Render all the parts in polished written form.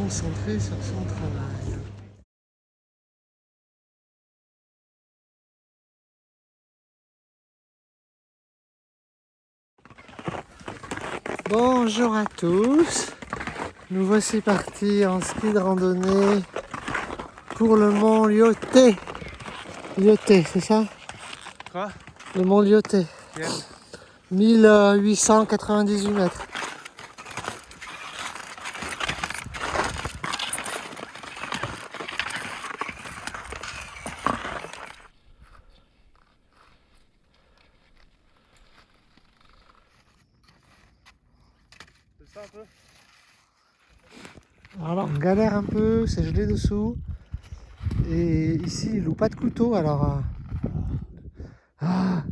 concentré sur son travail. Bonjour à tous, nous voici partis en ski de randonnée pour le mont Lyoté. Lyoté, c'est ça? Quoi? Le mont Lyoté. Yes. 1898 mètres. C'est ça un peu? Alors on galère un peu, c'est gelé dessous. Et ici il loue pas de couteau, alors... Ah,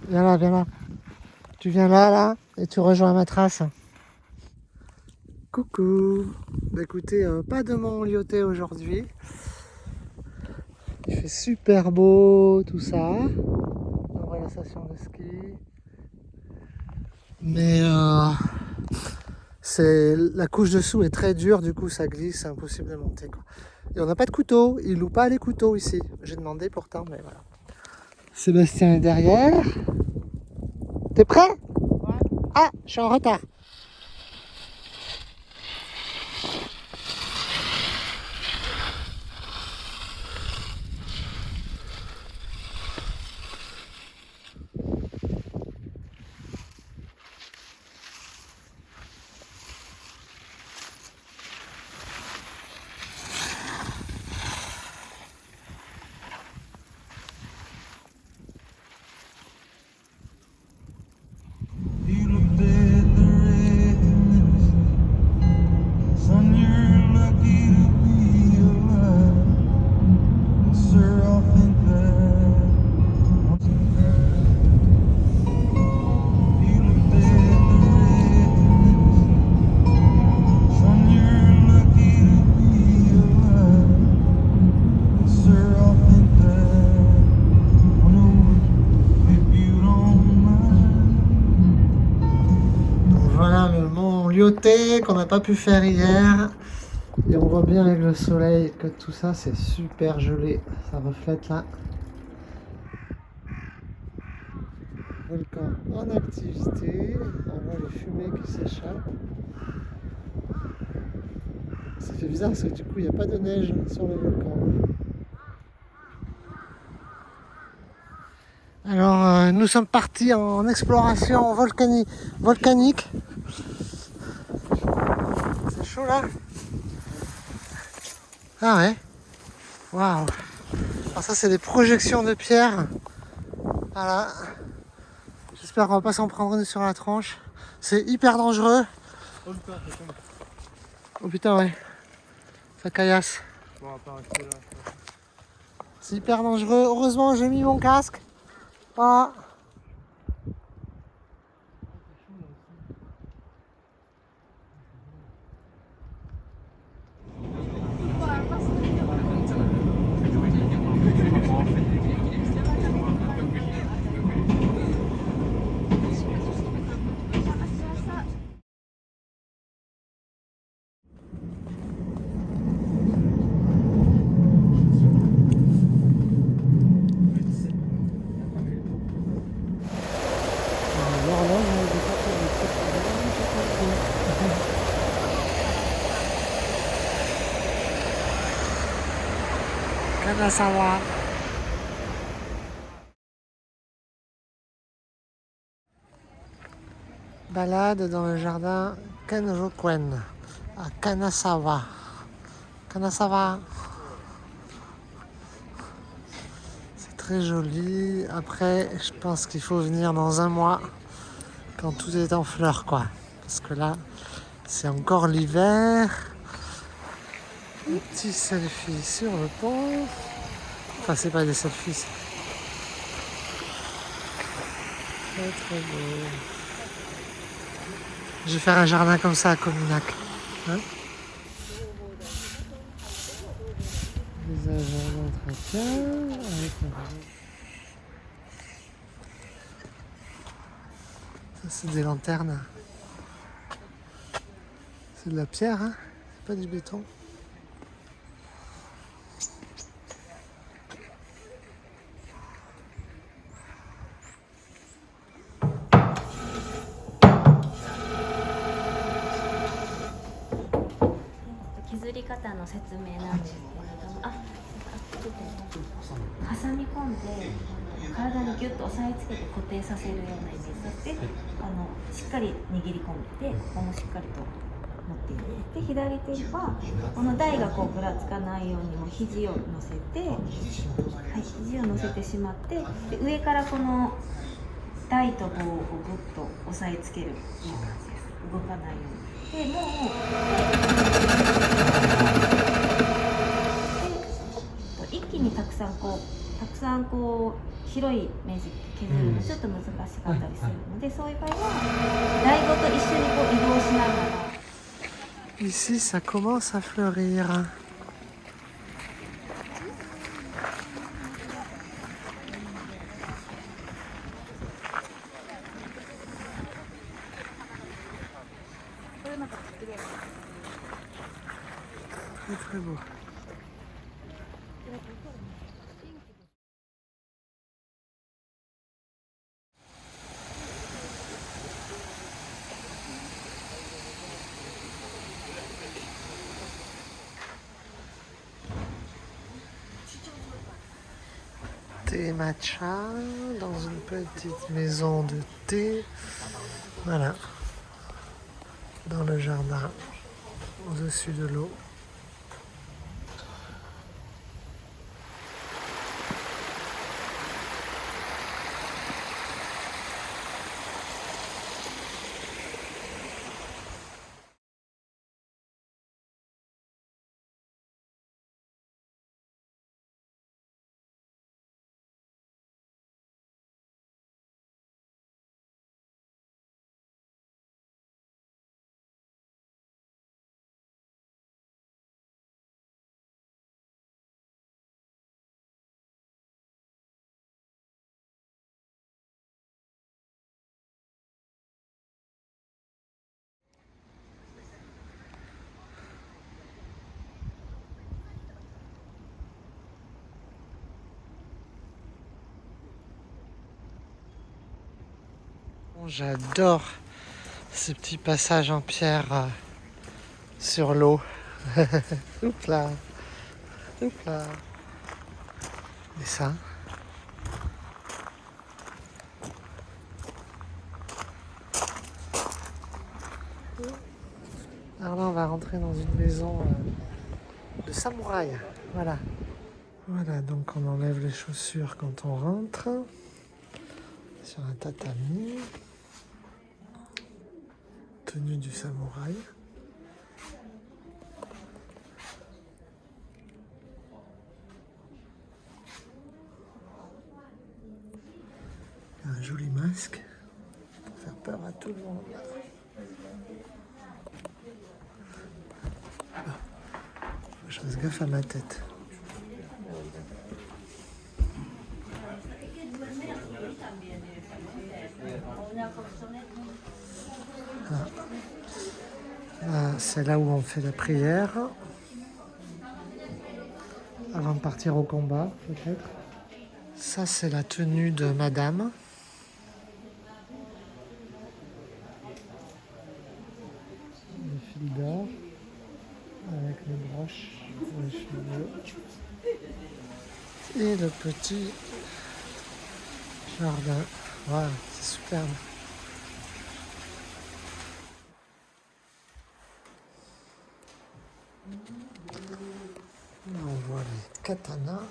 viens là, viens là. Tu viens là, et tu rejoins ma trace. Coucou. Bah écoutez, pas de mont Lyoté aujourd'hui. Il fait super beau, tout ça. On voit la station de ski. Mais la couche dessous est très dure, du coup ça glisse, c'est impossible de monter, quoi. Et on n'a pas de couteau, ils louent pas les couteaux ici. J'ai demandé pourtant, mais voilà. Sébastien est derrière. T'es prêt? Ouais. Ah, je suis en retard. Voilà le mont Lyoté qu'on n'a pas pu faire hier. Et on voit bien avec le soleil que tout ça c'est super gelé. Ça reflète là. Volcan en activité. On voit les fumées qui s'échappent. Ça fait bizarre parce que du coup il n'y a pas de neige sur le volcan. Alors nous sommes partis en exploration volcanique. C'est chaud là. Ah ouais. Waouh. Alors ça c'est des projections de pierre. Voilà. J'espère qu'on va pas s'en prendre une sur la tronche. C'est hyper dangereux. Oh putain, c'est con. Oh putain ouais. Ça caillasse. Bon, on va pas rester là. C'est hyper dangereux. Heureusement j'ai mis mon casque. Ah. Kanazawa. Balade dans le jardin Kenrokuen à Kanazawa. Kanazawa. C'est très joli. Après, je pense qu'il faut venir dans un mois quand tout est en fleurs, quoi. Parce que là, c'est encore l'hiver. Un petit selfie sur le pont. Enfin, c'est pas des selfies, c'est très très beau. Je vais faire un jardin comme ça à Cominac. Hein, paysage d'entretien avec ça, c'est des lanternes. C'est de la pierre, hein, c'est pas du béton. り方の説明なんですけれども、挟み込んで体にギュッと押さえつけて固定させるようなイメージそしてしっかり握り込んでここもしっかりと持っているで左手はこの台がこうぐらつかないようにも肘を乗せて、はい、肘を乗せてしまってで上からこの台と棒をぐっと押さえつけるっていう感じです。動かないようにでもう一気にたくさんこう広い面積削るのちょっと難しかったりするので、そういう場合は台ごと一緒にこう移動しながら。Ici, ça commence à fleurir. Très très beau. Thé matcha dans une petite maison de thé. Voilà. Dans le jardin, au-dessus de l'eau. J'adore ces petits passages en pierre sur l'eau. Oups là. Oups là. Et ça. Alors là, on va rentrer dans une maison de samouraï. Voilà. Voilà, donc on enlève les chaussures quand on rentre. Sur un tatami. Tenue du samouraï. Un joli masque pour faire peur à tout le monde. Faut que je fasse gaffe à ma tête. C'est là où on fait la prière avant de partir au combat, peut-être. Ça, c'est la tenue de madame. Le fil d'or avec les broches pour les cheveux. Et le petit jardin. Voilà, c'est superbe. Là, on voit les katanas,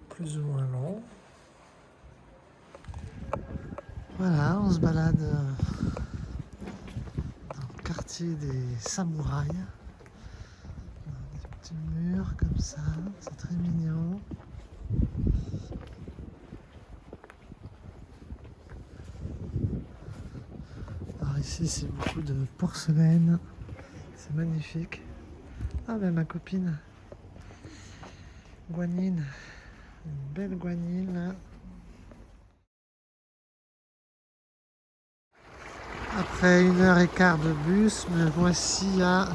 plus ou moins longs. Voilà, on se balade dans le quartier des samouraïs. Des petits murs comme ça, c'est très mignon. Alors ici, c'est beaucoup de porcelaine. C'est magnifique. Ah ben ma copine Guanine, une belle Guanine là. Après 1h15 de bus, me voici à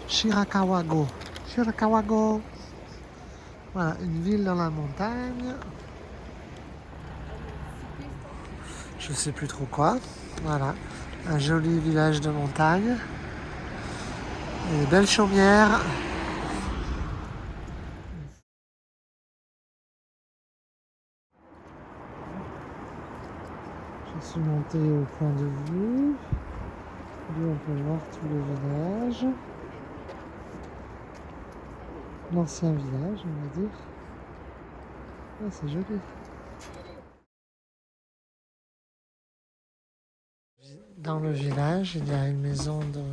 Shirakawago. Shirakawago. Voilà, une ville dans la montagne. Je sais plus trop quoi. Voilà, un joli village de montagne. Des belles chaumières. Je suis monté au point de vue. D'où on peut voir tout le village. L'ancien village, on va dire. Ah, c'est joli. Dans le village, il y a une maison de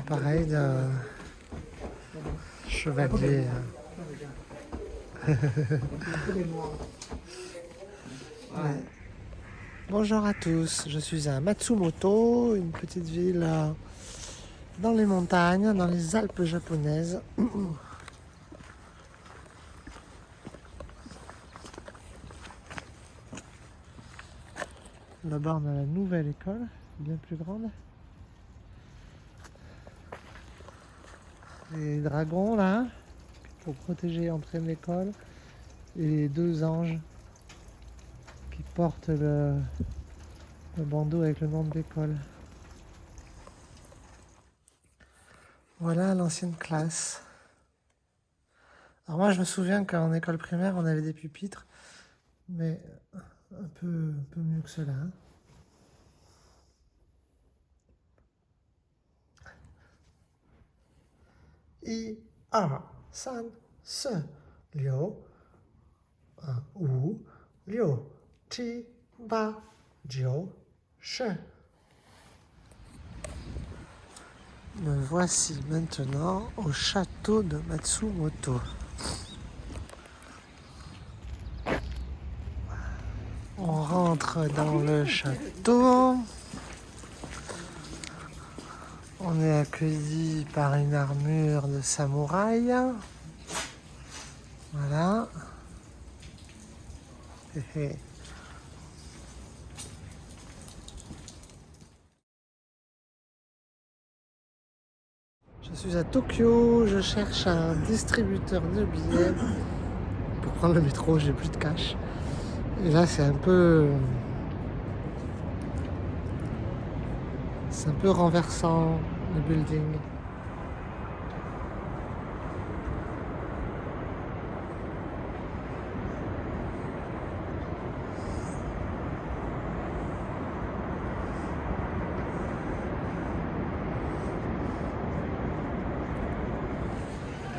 pareil, de chevalier. Ouais. Bonjour à tous, je suis à Matsumoto, une petite ville dans les montagnes, dans les Alpes japonaises. Là-bas, on a la nouvelle école, bien plus grande. Les dragons, là, pour protéger l'entrée de l'école. Et les deux anges qui portent le bandeau avec le nom de l'école. Voilà l'ancienne classe. Alors moi, je me souviens qu'en école primaire, on avait des pupitres, mais un peu mieux que cela. Hein. I, A, san, se, liu, wu, liu, ti, ba, jiu, she. Me voici maintenant au château de Matsumoto. On rentre dans le château. On est accueilli par une armure de samouraï. Voilà. Je suis à Tokyo, je cherche un distributeur de billets pour prendre le métro, j'ai plus de cash. Et là c'est un peu renversant le building.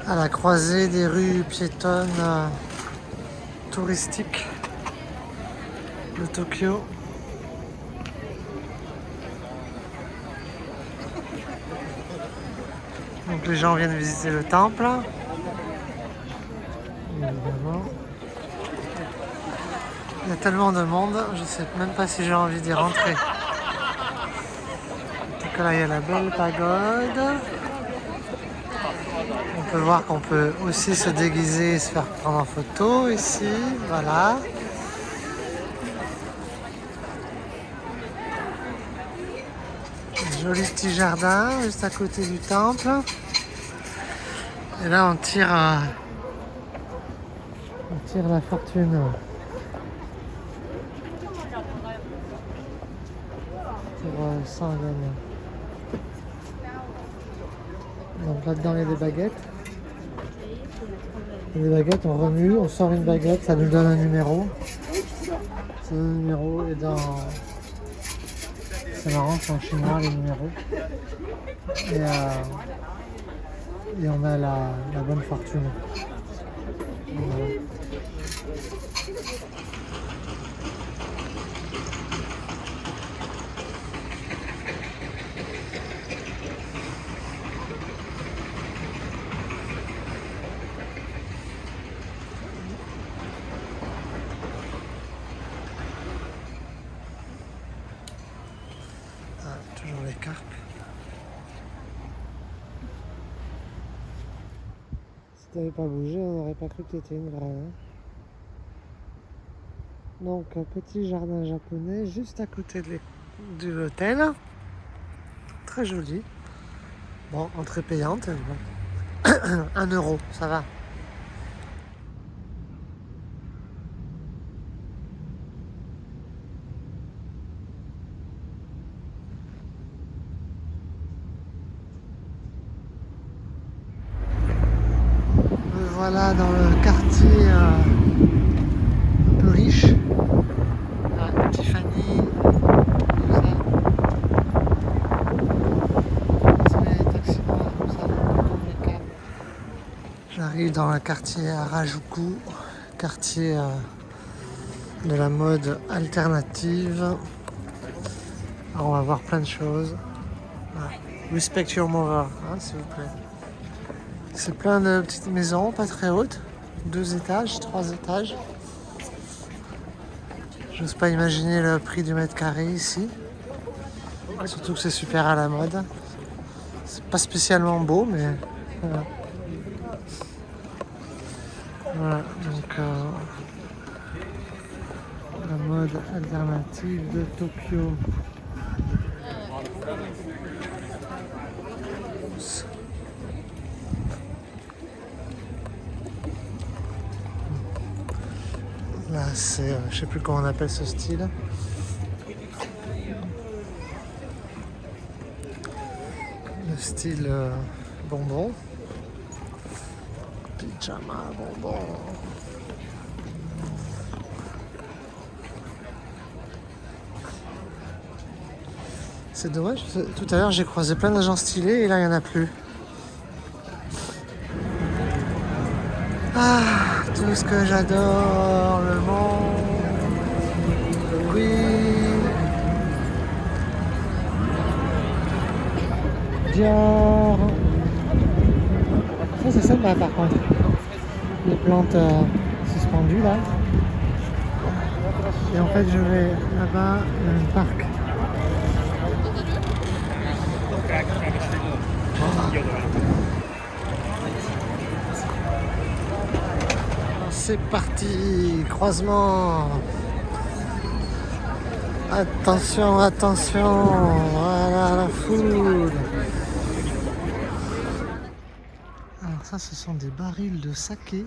À la croisée des rues piétonnes touristiques de Tokyo. Donc les gens viennent visiter le temple. Évidemment. Il y a tellement de monde, je ne sais même pas si j'ai envie d'y rentrer. En tout cas là il y a la belle pagode. On peut voir qu'on peut aussi se déguiser et se faire prendre en photo ici, voilà. Un joli petit jardin juste à côté du temple. Et là on tire la fortune. Pour 100 yens. Donc là-dedans il y a des baguettes. Et les baguettes, on remue, on sort une baguette, ça nous donne un numéro. C'est un numéro et dans... C'est marrant, c'est en chinois les numéros. Et on a la bonne fortune. Voilà. Toujours les carpes. Si t'avais pas bougé, on n'aurait pas cru que t'étais une vraie. Hein. Donc un petit jardin japonais juste à côté de l'hôtel. Très joli. Bon, entrée payante. Bon. 1 euro, ça va. voilà dans le quartier un peu riche. Ah, Tiffany, tout ça. C'est les taxis noirs comme ça, comme les cabs. J'arrive dans le quartier Harajuku, quartier de la mode alternative. Alors on va voir plein de choses. Ah, respect your mother, hein, s'il vous plaît. C'est plein de petites maisons, pas très hautes. 2 étages, 3 étages. J'ose pas imaginer le prix du mètre carré ici. Surtout que c'est super à la mode. C'est pas spécialement beau, mais voilà. Voilà, donc la mode alternative de Tokyo. Là, c'est, je sais plus comment on appelle ce style. Le style bonbon. Pyjama bonbon. C'est dommage, tout à l'heure j'ai croisé plein de gens stylés et là il n'y en a plus. Ah, tout ce que j'adore, le monde. Oui. Dior. Ça c'est sympa par contre. Les plantes suspendues là. Et en fait je vais là-bas, il y a un parc. C'est parti, croisement. Attention, attention, voilà la foule. Alors ça, ce sont des barils de saké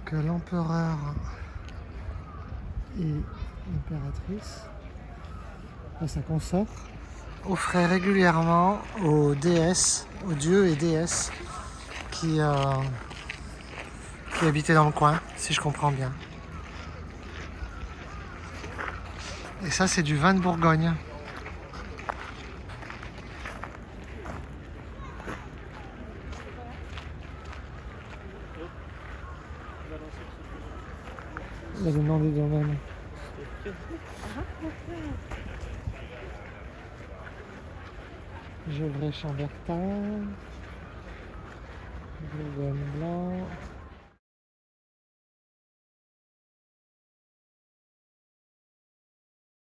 que l'empereur et l'impératrice, sa consort, offrait régulièrement aux déesses, aux dieux et déesses qui habitaient dans le coin, si je comprends bien. Et ça, c'est du vin de Bourgogne. Il y a le nom des domaines. Gevrey Chambertin, Bourgogne Blanc.